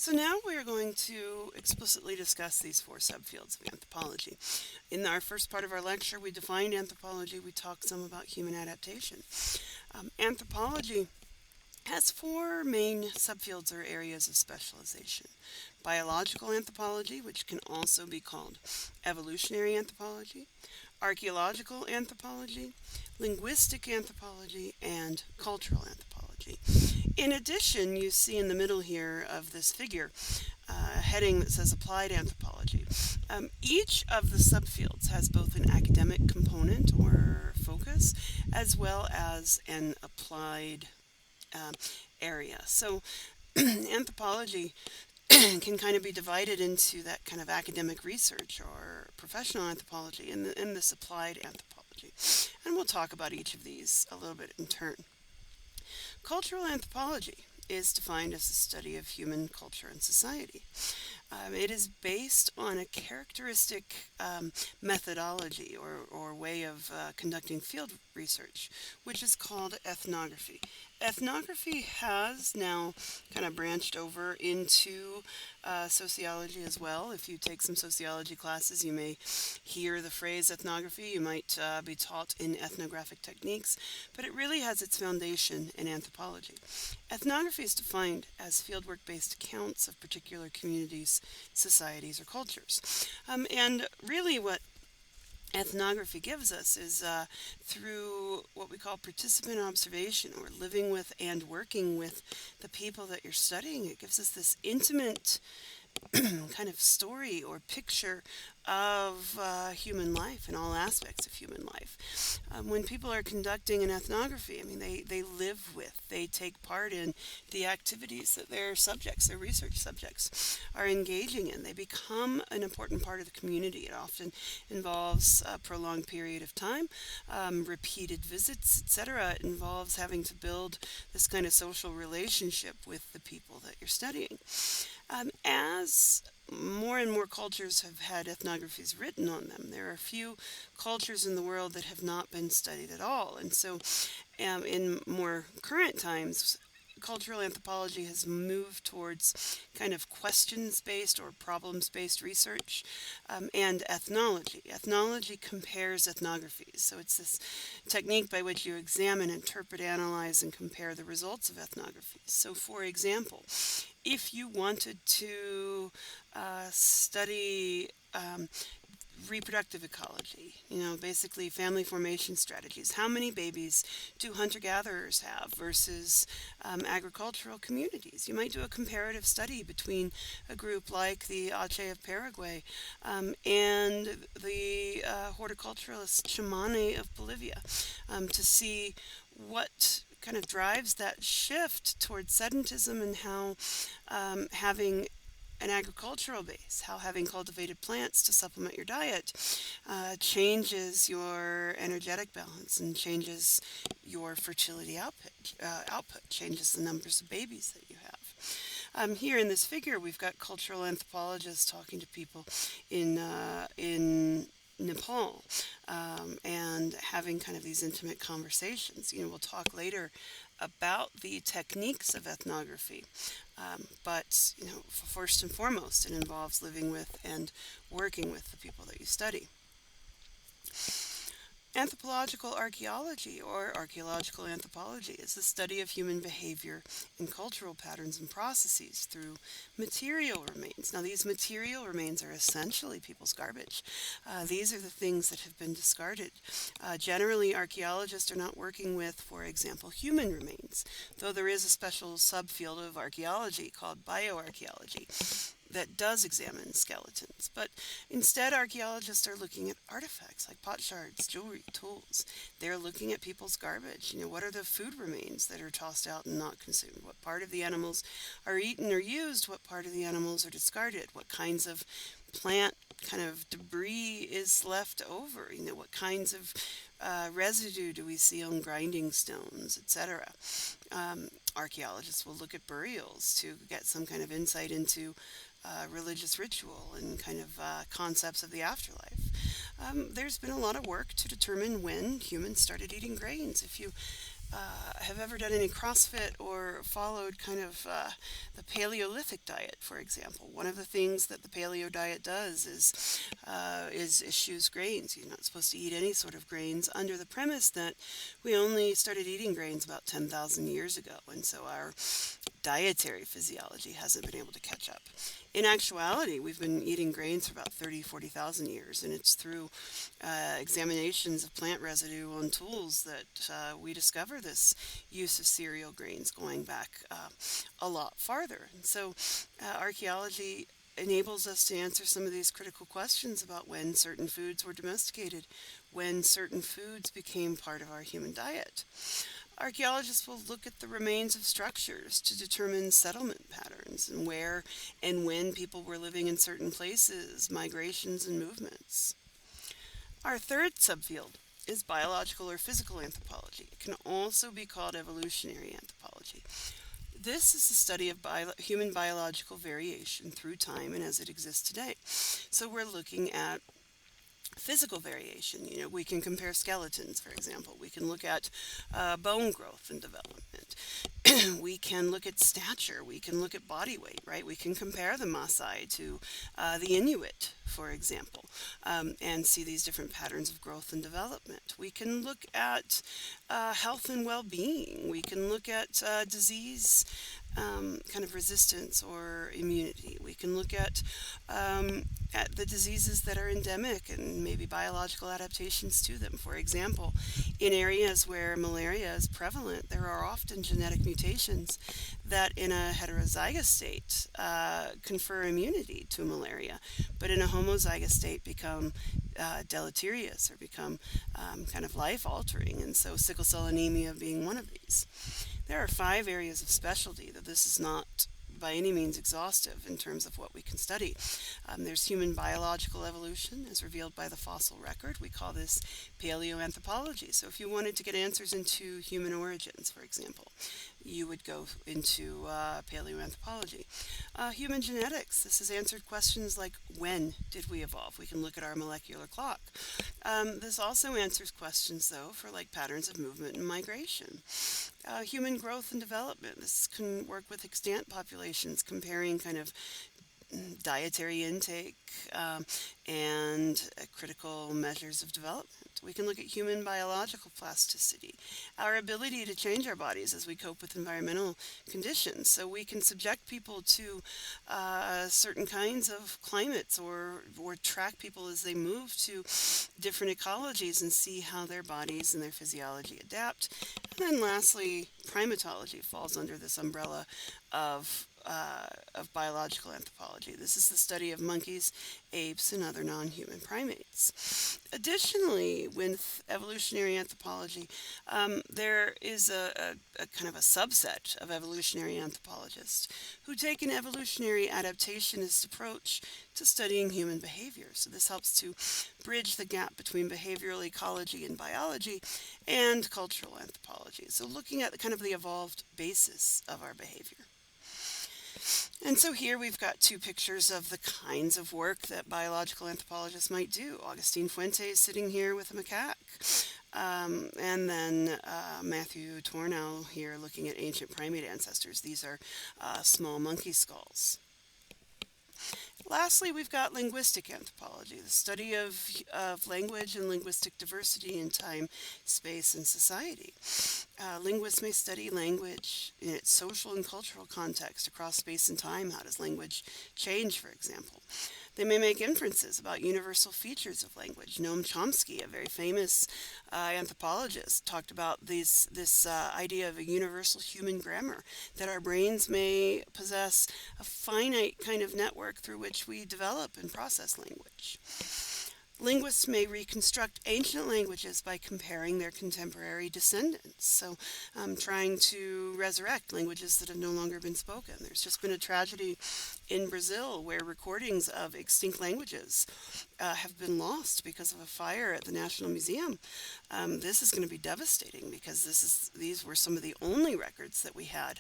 So now we are going to explicitly discuss these four subfields of anthropology. In our first part of our lecture, we defined anthropology. We talked some about human adaptation. Anthropology has four main subfields or areas of specialization. Biological anthropology, which can also be called evolutionary anthropology, archaeological anthropology, linguistic anthropology, and cultural anthropology. In addition, you see in the middle here of this figure a heading that says applied anthropology. Each of the subfields has both an academic component or focus as well as an applied um, area. So anthropology can kind of be divided into that kind of academic research or professional anthropology and this applied anthropology. And we'll talk about each of these a little bit in turn. Cultural anthropology is defined as the study of human culture and society. It is based on a characteristic methodology or way of conducting field research, which is called ethnography. Ethnography has now kind of branched over into sociology as well. If you take some sociology classes, you may hear the phrase ethnography. You might be taught in ethnographic techniques, but it really has its foundation in anthropology. Ethnography is defined as fieldwork based accounts of particular communities, societies, or cultures. And really, what ethnography gives us is through what we call participant observation or living with and working with the people that you're studying. It gives us this intimate kind of story or picture of human life and all aspects of human life. When people are conducting an ethnography, I mean, they live with, they take part in the activities that their subjects, their research subjects, are engaging in. They become an important part of the community. It often involves a prolonged period of time, repeated visits, etc. It involves having to build this kind of social relationship with the people that you're studying. As more and more cultures have had ethnographies written on them, there are a few cultures in the world that have not been studied at all. And so, in more current times, cultural anthropology has moved towards kind of questions-based or problems-based research and ethnology. Ethnology compares ethnographies. So it's this technique by which you examine, interpret, analyze, and compare the results of ethnographies. So for example, if you wanted to study reproductive ecology, basically family formation strategies. How many babies do hunter-gatherers have versus agricultural communities? You might do a comparative study between a group like the Ache of Paraguay and the horticulturalist Chamane of Bolivia to see what kind of drives that shift towards sedentism and how having an agricultural base, how having cultivated plants to supplement your diet changes your energetic balance and changes your fertility output, changes the numbers of babies that you have. Here in this figure, we've got cultural anthropologists talking to people in Nepal and having kind of these intimate conversations. We'll talk later about the techniques of ethnography, but first and foremost, it involves living with and working with the people that you study. Anthropological archaeology or archaeological anthropology is the study of human behavior and cultural patterns and processes through material remains. Now, these material remains are essentially people's garbage. These are the things that have been discarded. Generally, archaeologists are not working with, for example, human remains, though there is a special subfield of archaeology called bioarchaeology that does examine skeletons. But instead, archaeologists are looking at artifacts like pot shards, jewelry, tools. They're looking at people's garbage. What are the food remains that are tossed out and not consumed? What part of the animals are eaten or used? What part of the animals are discarded? What kinds of plant kind of debris is left over? What kinds of residue do we see on grinding stones, etc.? Archaeologists will look at burials to get some kind of insight into religious ritual and kind of concepts of the afterlife. There's been a lot of work to determine when humans started eating grains. If you have ever done any CrossFit or followed kind of the Paleolithic diet, for example. One of the things that the paleo diet does is eschews grains. You're not supposed to eat any sort of grains under the premise that we only started eating grains about 10,000 years ago, and so our dietary physiology hasn't been able to catch up. In actuality, we've been eating grains for about 30, 40,000 years, and it's through examinations of plant residue on tools that we discover this use of cereal grains going back a lot farther. And so archaeology enables us to answer some of these critical questions about when certain foods were domesticated, when certain foods became part of our human diet. Archaeologists will look at the remains of structures to determine settlement patterns and where and when people were living in certain places, migrations, and movements. Our third subfield is biological or physical anthropology. It can also be called evolutionary anthropology. This is the study of human biological variation through time and as it exists today. So we're looking at physical variation. We can compare skeletons, for example. We can look at bone growth and development. We can look at stature. We can look at body weight, right? We can compare the Maasai to the Inuit, for example, and see these different patterns of growth and development. We can look at health and well-being. We can look at disease kind of resistance or immunity. We can look at the diseases that are endemic and maybe biological adaptations to them. For example, in areas where malaria is prevalent, there are often genetic mutations that in a heterozygous state confer immunity to malaria, but in a homozygous state become deleterious or become kind of life-altering, and so sickle cell anemia being one of these. There are 5 areas of specialty, though this is not by any means exhaustive in terms of what we can study. There's human biological evolution as revealed by the fossil record. We call this paleoanthropology. So if you wanted to get answers into human origins, for example, you would go into paleoanthropology. Human genetics. This has answered questions like, when did we evolve? We can look at our molecular clock. This also answers questions, though, for like patterns of movement and migration. Human growth and development. This can work with extant populations, comparing kind of dietary intake and critical measures of development. We can look at human biological plasticity, our ability to change our bodies as we cope with environmental conditions. So we can subject people to certain kinds of climates or track people as they move to different ecologies and see how their bodies and their physiology adapt. And then lastly, primatology falls under this umbrella of biological anthropology. This is the study of monkeys, apes, and other non-human primates. Additionally, with evolutionary anthropology, there is a kind of a subset of evolutionary anthropologists who take an evolutionary adaptationist approach to studying human behavior. So this helps to bridge the gap between behavioral ecology and biology and cultural anthropology. So looking at kind of the evolved basis of our behavior. And so here we've got 2 pictures of the kinds of work that biological anthropologists might do. Augustine Fuentes sitting here with a macaque. And then Matthew Tornow here looking at ancient primate ancestors. These are small monkey skulls. Lastly, we've got linguistic anthropology, the study of language and linguistic diversity in time, space, and society. Linguists may study language in its social and cultural context across space and time. How does language change, for example? They may make inferences about universal features of language. Noam Chomsky, a very famous anthropologist, talked about this idea of a universal human grammar, that our brains may possess a finite kind of network through which we develop and process language. Linguists may reconstruct ancient languages by comparing their contemporary descendants, so trying to resurrect languages that have no longer been spoken. There's just been a tragedy in Brazil where recordings of extinct languages have been lost because of a fire at the National Museum. This is going to be devastating because these were some of the only records that we had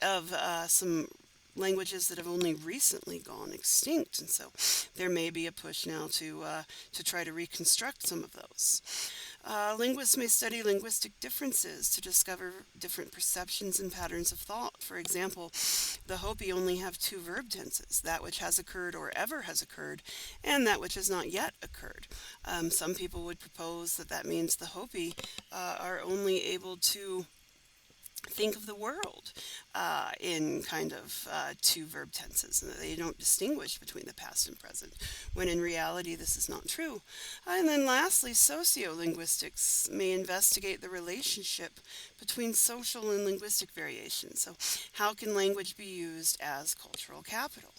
of some languages that have only recently gone extinct, and so there may be a push now to try to reconstruct some of those. Linguists may study linguistic differences to discover different perceptions and patterns of thought. For example, the Hopi only have two verb tenses, that which has occurred or ever has occurred, and that which has not yet occurred. Some people would propose that that means the Hopi are only able to think of the world in kind of two verb tenses, and that they don't distinguish between the past and present, when in reality this is not true. And then lastly, sociolinguistics may investigate the relationship between social and linguistic variations. So how can language be used as cultural capital?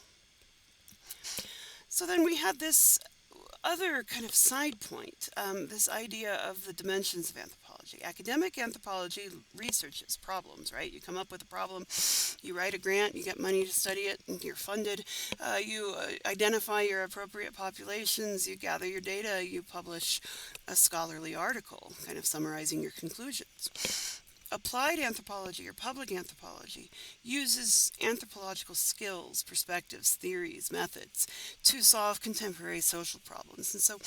So then we had this other kind of side point, this idea of the dimensions of anthropology. Academic anthropology researches problems, right? You come up with a problem, you write a grant, you get money to study it, and you're funded. You identify your appropriate populations, you gather your data, you publish a scholarly article, kind of summarizing your conclusions. Applied anthropology or public anthropology uses anthropological skills, perspectives, theories, methods to solve contemporary social problems. And so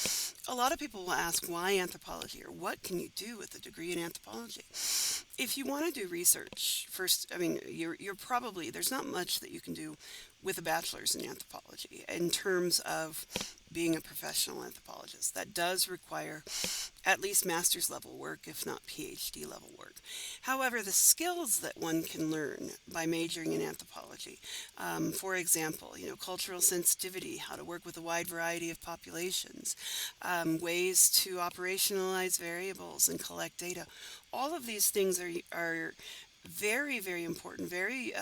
a lot of people will ask, why anthropology, or what can you do with a degree in anthropology? If you want to do research, first, I mean, you're probably, there's not much that you can do with a bachelor's in anthropology in terms of being a professional anthropologist. That does require at least master's level work, if not PhD level work. However, the skills that one can learn by majoring in anthropology, for example, cultural sensitivity, how to work with a wide variety of populations, ways to operationalize variables and collect data, all of these things are very, very important, very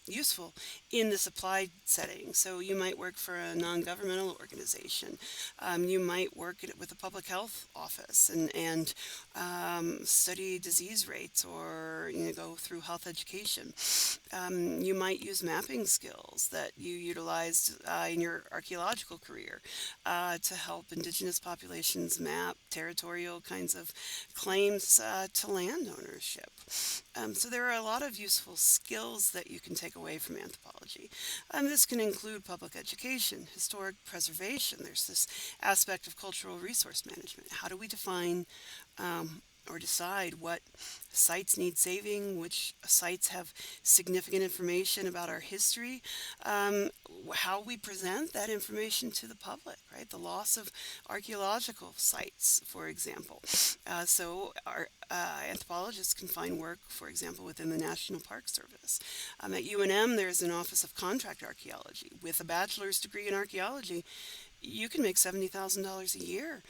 useful in this applied setting. So you might work for a non-governmental organization. You might work with a public health office and study disease rates, or go through health education. You might use mapping skills that you utilized in your archaeological career to help indigenous populations map territorial kinds of claims to land ownership. So there are a lot of useful skills that you can take away from anthropology. This can include public education, historic preservation. There's this aspect of cultural resource management. How do we define or decide what sites need saving, which sites have significant information about our history, how we present that information to the public, right? The loss of archaeological sites, for example. So our anthropologists can find work, for example, within the National Park Service. At UNM, there's an Office of Contract Archaeology. With a bachelor's degree in archaeology, you can make $70,000 a year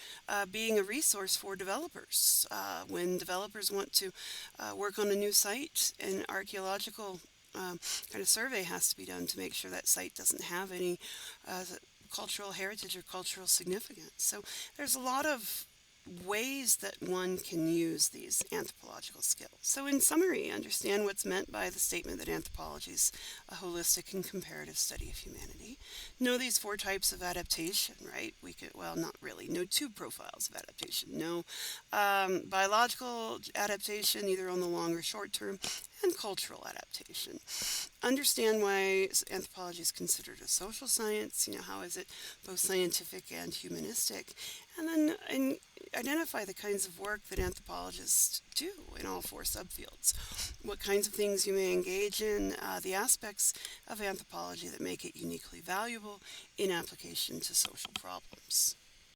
being a resource for developers. When developers want to work on a new site, an archaeological kind of survey has to be done to make sure that site doesn't have any cultural heritage or cultural significance. So there's a lot of ways that one can use these anthropological skills. So in summary, understand what's meant by the statement that anthropology is a holistic and comparative study of humanity. Know these 4 types of adaptation, right? We could, well, not really. Know 2 profiles of adaptation. Know biological adaptation, either on the long or short term, and cultural adaptation. Understand why anthropology is considered a social science. How is it both scientific and humanistic? And then identify the kinds of work that anthropologists do in all 4 subfields. What kinds of things you may engage in, the aspects of anthropology that make it uniquely valuable in application to social problems.